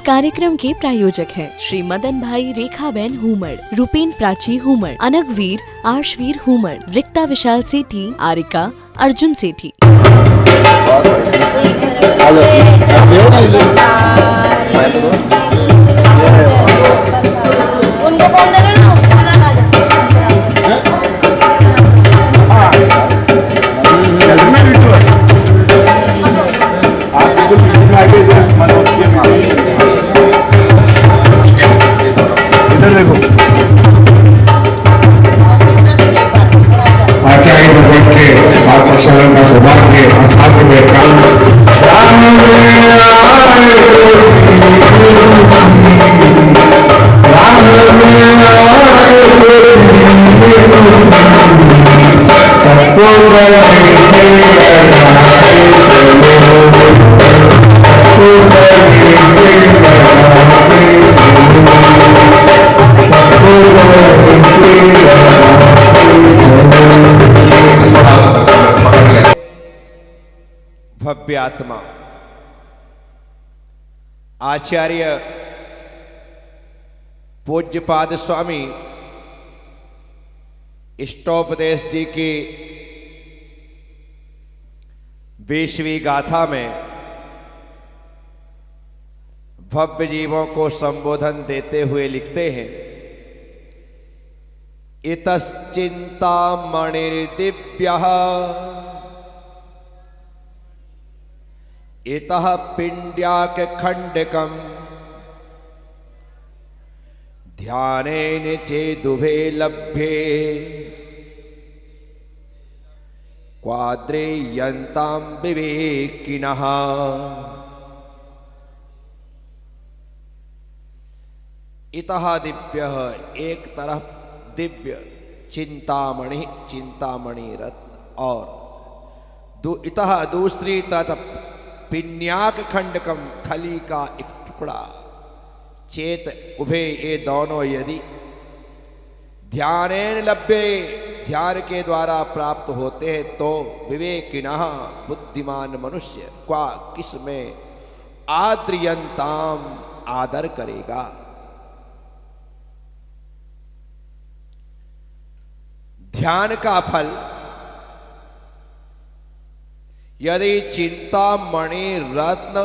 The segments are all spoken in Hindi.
कार्यक्रम के प्रायोजक हैं श्री मदन भाई रेखाबेन हुमड़, रूपेन प्राची हुमड़, अनगवीर आर्शवीर हुमड़, रिक्ता विशाल सेठी, आरिका अर्जुन सेठी। आचार्य भगवान के आप प्रसारण का सौभाग्य और साथ में भव्य आत्मा आचार्य पूज्यपाद स्वामी इष्टोपदेश जी की 20वीं गाथा में भव्य जीवों को संबोधन देते हुए लिखते हैं, इतश्चिंता मणिर्दिव्यः इतः पिंड्याक खंडकम ध्यानेन चेदुभे लभ्ये क्वाद्रेयन्तां विवेकिनः। इतः दिव्य, एक तरफ दिव्य चिंतामणि, चिंतामणि रत्न, और इतः दूसरी तरफ पिन्याक खंडकम, खली का एक टुकड़ा, चेत उभे, ये दोनों यदि ध्यानेन लभ्ये, ध्यान के द्वारा प्राप्त होते हैं, तो विवेकिनः, बुद्धिमान मनुष्य, क्वा, किसमें, आद्रियंताम, आदर करेगा। ध्यान का फल यदि चिंतामणि रत्न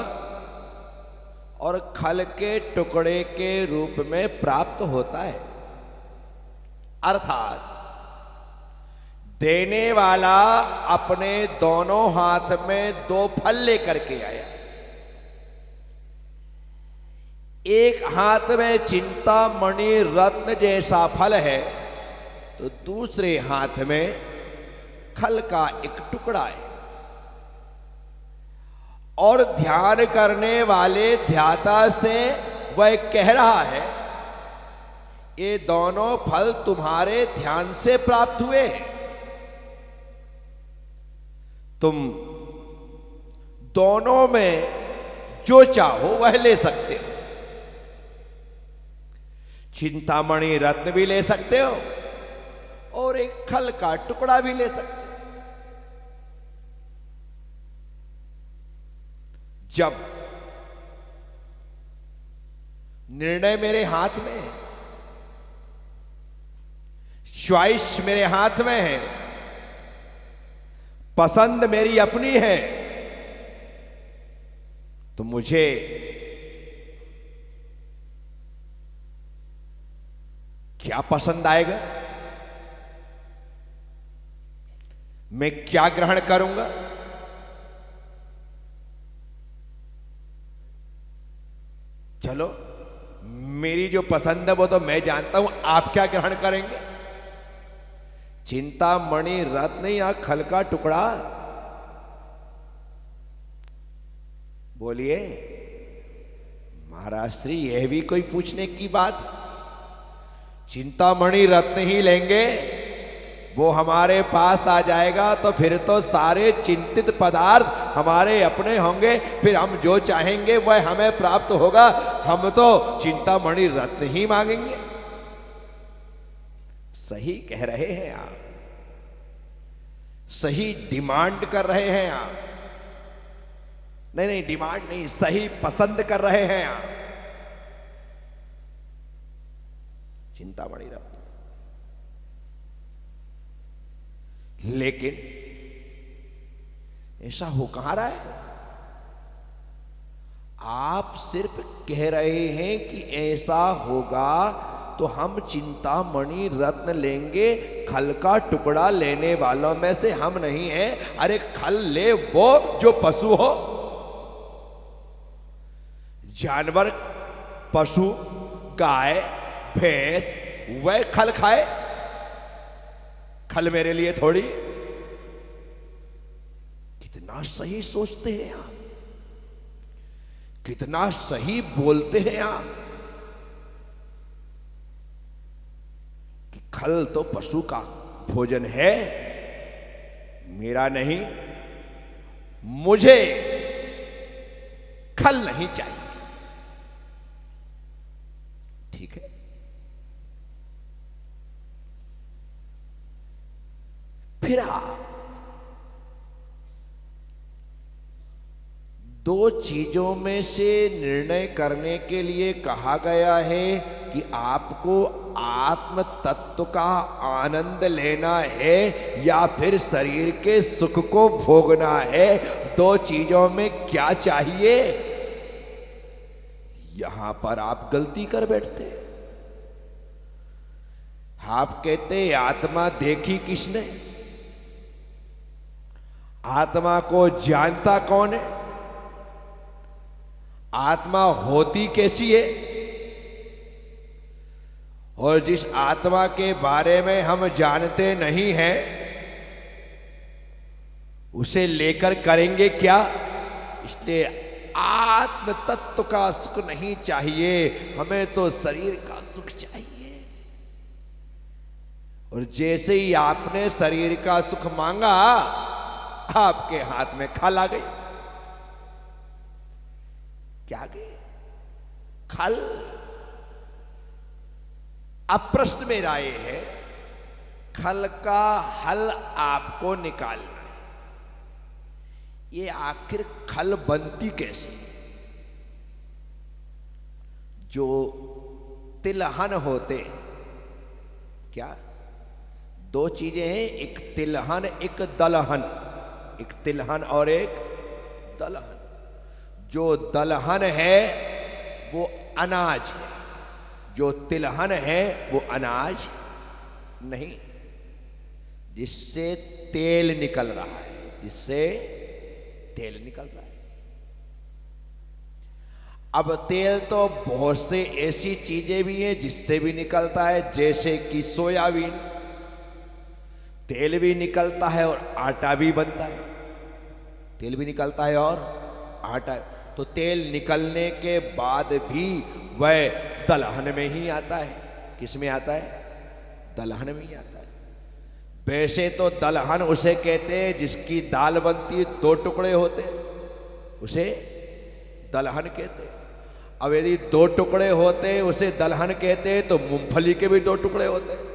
और खल के टुकड़े के रूप में प्राप्त होता है, अर्थात देने वाला अपने दोनों हाथ में 2 फल लेकर के आया, एक हाथ में चिंतामणि रत्न जैसा फल है, तो दूसरे हाथ में खल का एक टुकड़ा है, और ध्यान करने वाले ध्याता से वह कह रहा है, ये दोनों फल तुम्हारे ध्यान से प्राप्त हुए, तुम दोनों में जो चाहो वह ले सकते हो। चिंतामणि रत्न भी ले सकते हो और एक खल का टुकड़ा भी ले सकते हो। जब निर्णय मेरे हाथ में है, च्वाइस मेरे हाथ में है, पसंद मेरी अपनी है, तो मुझे क्या पसंद आएगा, मैं क्या ग्रहण करूंगा। चलो, मेरी जो पसंद है वो तो मैं जानता हूं, आप क्या ग्रहण करेंगे। चिंतामणि रत्न या खल का टुकड़ा, बोलिए महाराज श्री, यह भी कोई पूछने की बात। चिंतामणि रत्न ही लेंगे, वो हमारे पास आ जाएगा तो फिर तो सारे चिंतित पदार्थ हमारे अपने होंगे, फिर हम जो चाहेंगे वह हमें प्राप्त होगा। हम तो चिंतामणि रत्न ही मांगेंगे। सही कह रहे हैं आप, सही डिमांड कर रहे हैं आप। नहीं, डिमांड नहीं, सही पसंद कर रहे हैं आप। चिंतामणि रत्न। लेकिन ऐसा हो कहां रहा है? आप सिर्फ कह रहे हैं कि ऐसा होगा तो हम चिंतामणि रत्न लेंगे, खल का टुकड़ा लेने वालों में से हम नहीं हैं। अरे खल ले वो जो पशु हो, जानवर, पशु, गाय, भैंस, वह खल खाए। खल मेरे लिए थोड़ी। कितना सही सोचते हैं आप, कितना सही बोलते हैं आप कि खल तो पशु का भोजन है, मेरा नहीं। मुझे खल नहीं चाहिए। ठीक है, फिर आप दो चीजों में से निर्णय करने के लिए कहा गया है कि आपको आत्म तत्व का आनंद लेना है या फिर शरीर के सुख को भोगना है। दो चीजों में क्या चाहिए? यहां पर आप गलती कर बैठते। आप कहते आत्मा देखी किसने? आत्मा को जानता कौन है? आत्मा होती कैसी है? और जिस आत्मा के बारे में हम जानते नहीं हैं, उसे लेकर करेंगे क्या? इसलिए आत्म तत्व का सुख नहीं चाहिए, हमें तो शरीर का सुख चाहिए। और जैसे ही आपने शरीर का सुख मांगा, आपके हाथ में खल आ गई। क्या गई? खल। अब प्रश्न मेरा ये है, खल का हल आपको निकालना है। ये आखिर खल बनती कैसे? जो तिलहन होते हैं, क्या दो चीजें हैं, एक तिलहन एक दलहन, एक तिलहन और एक दलहन। जो दलहन है वो अनाज है, जो तिलहन है वो अनाज नहीं, जिससे तेल निकल रहा है, जिससे तेल निकल रहा है। अब तेल तो बहुत से ऐसी चीजें भी हैं जिससे भी निकलता है, जैसे कि सोयाबीन, तेल भी निकलता है और आटा भी बनता है। तेल भी निकलता है और आटा। तो तेल निकलने के बाद भी वह दलहन में ही आता है। किस में आता है? दलहन में ही आता है। वैसे तो दलहन उसे कहते हैं जिसकी दाल बनती है, दो टुकड़े होते हैं, उसे दलहन कहते हैं। अब यदि दो टुकड़े होते हैं उसे दलहन कहते हैं, तो मूंगफली के भी दो टुकड़े होते हैं,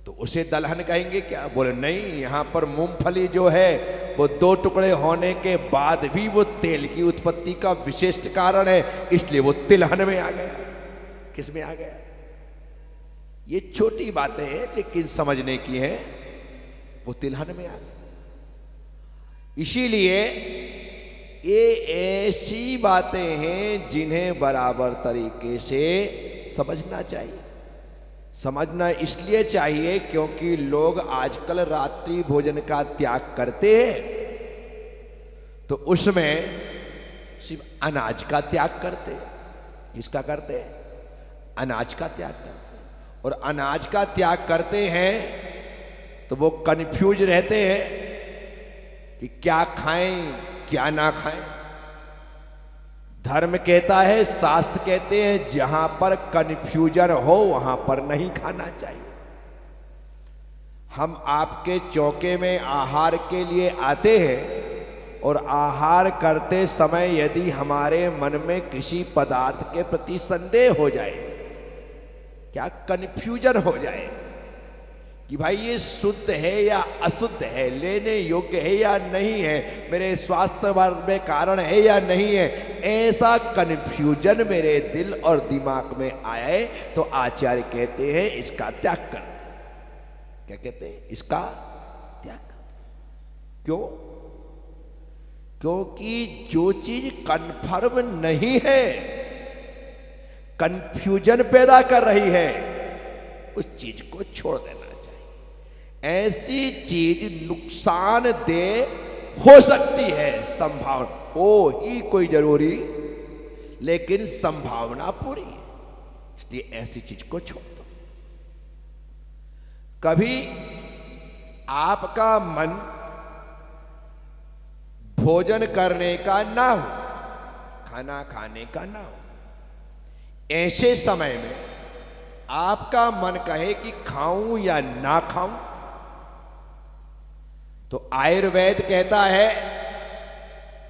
तो उसे दलहन कहेंगे क्या? बोले नहीं, यहां पर मूंगफली जो है वो दो टुकड़े होने के बाद भी वो तेल की उत्पत्ति का विशिष्ट कारण है, इसलिए वो तिलहन में आ गया। किस में आ गया? ये छोटी बातें हैं लेकिन समझने की है, वो तिलहन में आ गया। इसीलिए ये ऐसी बातें हैं जिन्हें बराबर तरीके से समझना चाहिए। समझना इसलिए चाहिए क्योंकि लोग आजकल रात्रि भोजन का त्याग करते हैं, तो उसमें सिर्फ अनाज का त्याग करते हैं। किसका करते हैं? अनाज का त्याग करते हैं। और अनाज का त्याग करते हैं तो वो कंफ्यूज रहते हैं कि क्या खाएं क्या ना खाएं। धर्म कहता है, शास्त्र कहते हैं, जहां पर कंफ्यूजन हो वहां पर नहीं खाना चाहिए। हम आपके चौके में आहार के लिए आते हैं और आहार करते समय यदि हमारे मन में किसी पदार्थ के प्रति संदेह हो जाए, क्या कंफ्यूजन हो जाए, कि भाई ये शुद्ध है या अशुद्ध है, लेने योग्य है या नहीं है, मेरे स्वास्थ्य वर्ग में कारण है या नहीं है, ऐसा कन्फ्यूजन मेरे दिल और दिमाग में आए तो आचार्य कहते हैं इसका त्याग कर। क्या कहते हैं? इसका त्याग कर। क्यों? क्योंकि जो चीज कन्फर्म नहीं है, कंफ्यूजन पैदा कर रही है, उस चीज को छोड़ देना चाहिए। ऐसी चीज नुकसानदेह हो सकती है, संभावना हो ही कोई जरूरी, लेकिन संभावना पूरी है, इसलिए ऐसी चीज को छोड़ दो। कभी आपका मन भोजन करने का ना हो, खाना खाने का ना हो, ऐसे समय में आपका मन कहे कि खाऊं या ना खाऊं, तो आयुर्वेद कहता है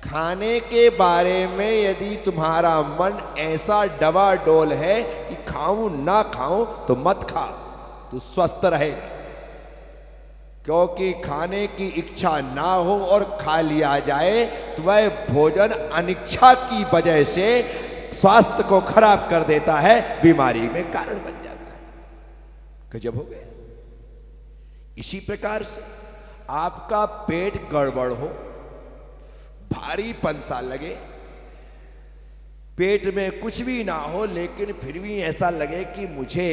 खाने के बारे में यदि तुम्हारा मन ऐसा डवाडोल है कि खाऊं ना खाऊं तो मत खा, तू स्वस्थ रहे। क्योंकि खाने की इच्छा ना हो और खा लिया जाए तो वह भोजन अनिच्छा की वजह से स्वास्थ्य को खराब कर देता है, बीमारी में कारण बन जाता है। गजब हो गया। इसी प्रकार से आपका पेट गड़बड़ हो, भारीपन सा लगे, पेट में कुछ भी ना हो लेकिन फिर भी ऐसा लगे कि मुझे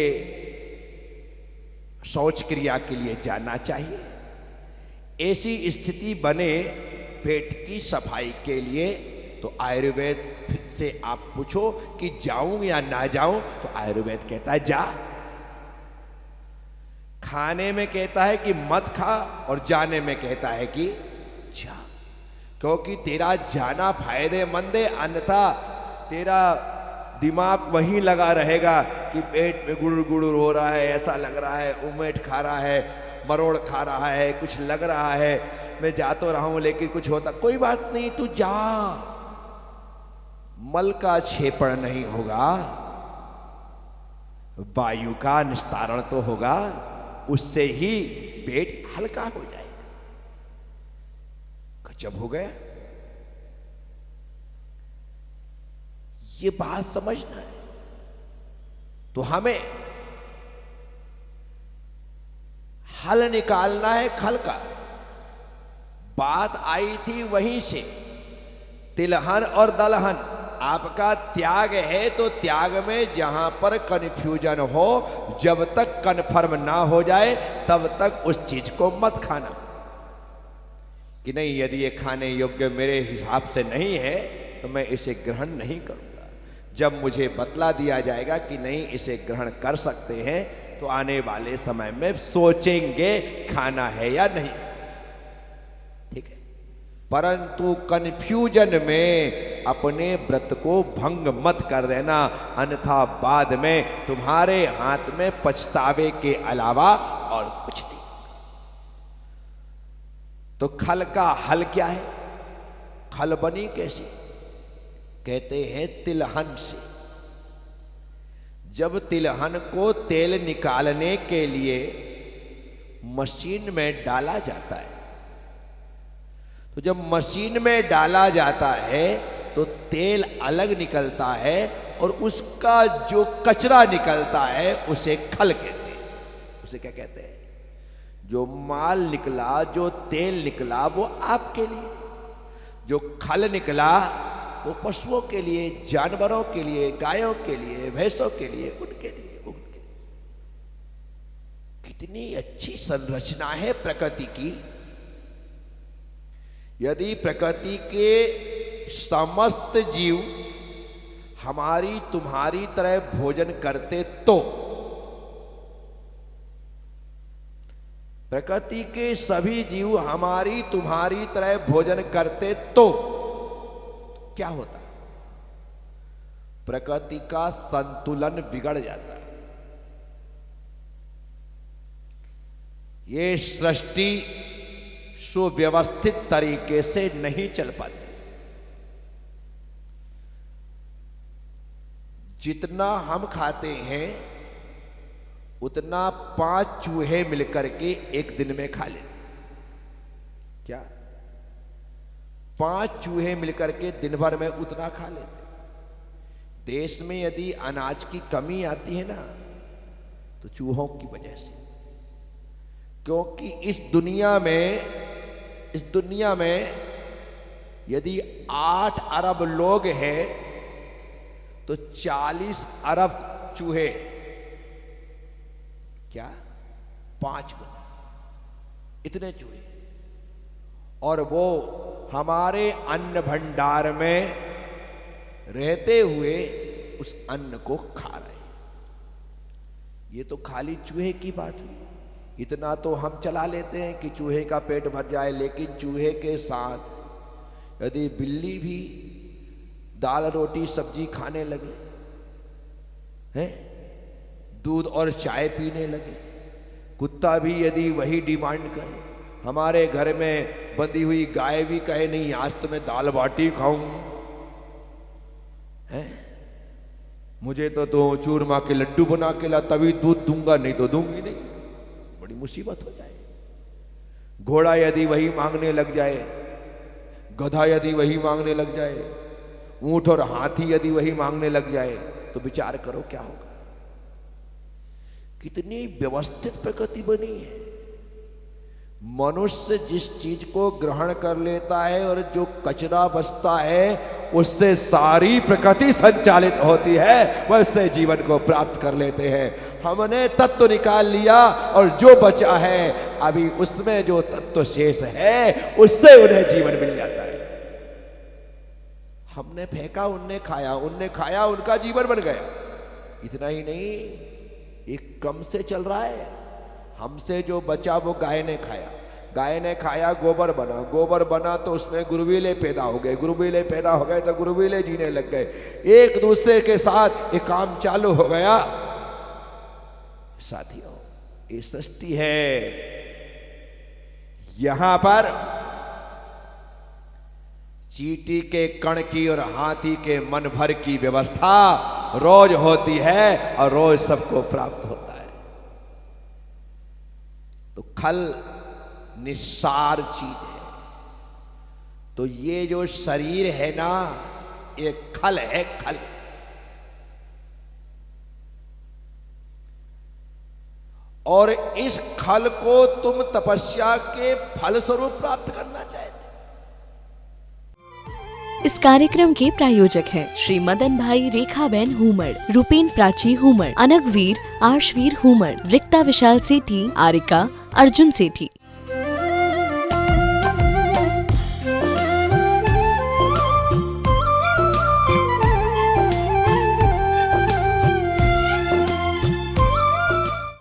शौच क्रिया के लिए जाना चाहिए, ऐसी स्थिति बने पेट की सफाई के लिए, तो आयुर्वेद से आप पूछो कि जाऊं या ना जाऊं, तो आयुर्वेद कहता है जा। खाने में कहता है कि मत खा और जाने में कहता है कि जा, क्योंकि तेरा जाना फायदेमंद है, अन्यथा तेरा दिमाग वहीं लगा रहेगा कि पेट में गुड़ुर गुड़ुर हो रहा है, ऐसा लग रहा है, उमेट खा रहा है, मरोड़ खा रहा है, कुछ लग रहा है, मैं जा तो रहा हूं लेकिन कुछ होता। कोई बात नहीं, तू जा, मल का क्षेपण नहीं होगा, वायु का निस्तारण तो होगा, उससे ही पेट हल्का हो जाएगा। गजब हो गया। ये बात समझना है। तो हमें हल निकालना है खल का। बात आई थी वहीं से, तिलहन और दलहन। आपका त्याग है तो त्याग में जहां पर कन्फ्यूजन हो, जब तक कन्फर्म ना हो जाए तब तक उस चीज को मत खाना। कि नहीं, यदि ये खाने योग्य मेरे हिसाब से नहीं है तो मैं इसे ग्रहण नहीं करूंगा। जब मुझे बतला दिया जाएगा कि नहीं इसे ग्रहण कर सकते हैं, तो आने वाले समय में सोचेंगे खाना है या नहीं। ठीक है, परंतु कन्फ्यूजन में अपने व्रत को भंग मत कर देना, अन्यथा बाद में तुम्हारे हाथ में पछतावे के अलावा और कुछ नहीं। तो खल का हल क्या है? खल बनी कैसे? कहते हैं तिलहन से। जब तिलहन को तेल निकालने के लिए मशीन में डाला जाता है, तो जब मशीन में डाला जाता है तो तेल अलग निकलता है और उसका जो कचरा निकलता है उसे खल कहते हैं। उसे क्या कहते हैं? जो माल निकला, जो तेल निकला वो आपके लिए, जो खल निकला वो पशुओं के लिए, जानवरों के लिए, गायों के लिए, भैंसों के लिए, उनके लिए, उनके। कितनी अच्छी संरचना है प्रकृति की। यदि प्रकृति के समस्त जीव हमारी तुम्हारी तरह भोजन करते तो, प्रकृति के सभी जीव हमारी तुम्हारी तरह भोजन करते तो क्या होता? प्रकृति का संतुलन बिगड़ जाता है। ये सृष्टि सुव्यवस्थित तरीके से नहीं चल पाती। जितना हम खाते हैं उतना 5 चूहे मिलकर के एक दिन में खा लेते। क्या 5 चूहे मिलकर के दिन भर में उतना खा लेते। देश में यदि अनाज की कमी आती है ना तो चूहों की वजह से, क्योंकि इस दुनिया में यदि 8 अरब लोग हैं तो 40 अरब चूहे, क्या 5 गुना इतने चूहे, और वो हमारे अन्न भंडार में रहते हुए उस अन्न को खा रहे हैं। ये तो खाली चूहे की बात हुई। इतना तो हम चला लेते हैं कि चूहे का पेट भर जाए, लेकिन चूहे के साथ यदि बिल्ली भी दाल रोटी सब्जी खाने लगे हैं, दूध और चाय पीने लगे, कुत्ता भी यदि वही डिमांड करे, हमारे घर में बंधी हुई गाय भी कहे नहीं आज तो मैं दाल बाटी खाऊं, हैं मुझे तो चूरमा के लड्डू बना के ला तभी दूध दूंगा, नहीं तो दूंगी नहीं, बड़ी मुसीबत हो जाए। घोड़ा यदि वही मांगने लग जाए, गधा यदि वही मांगने लग जाए, ऊंट और हाथी यदि वही मांगने लग जाए, तो विचार करो क्या होगा। कितनी व्यवस्थित प्रकृति बनी है। मनुष्य जिस चीज को ग्रहण कर लेता है और जो कचरा बचता है उससे सारी प्रकृति संचालित होती है, वैसे जीवन को प्राप्त कर लेते हैं। हमने तत्व निकाल लिया और जो बचा है अभी उसमें जो तत्व शेष है उससे उन्हें जीवन मिल जाता है। हमने फेंका, उनने खाया, उनका जीवन बन गया। इतना ही नहीं, एक क्रम से चल रहा है। हमसे जो बचा वो गाय ने खाया, गोबर बना तो उसमें गुरुविले पैदा हो गए, तो गुरुविले जीने लग गए। एक दूसरे के साथ एक काम चालू हो गया। साथियों, ये सृष्टि है। यहां पर चींटी के कण की और हाथी के मन भर की व्यवस्था रोज होती है और रोज सबको प्राप्त होता है। तो खल निस्सार चीज है। तो ये जो शरीर है ना, ये खल है, खल। और इस खल को तुम तपस्या के फल स्वरूप प्राप्त करना चाहते। इस कार्यक्रम के प्रायोजक हैं श्री मदन भाई रेखाबेन हुमड़, रूपेन प्राची हुमड़, अनगवीर आर्शवीर हुमड़, रिक्ता विशाल सेठी, आरिका अर्जुन सेठी।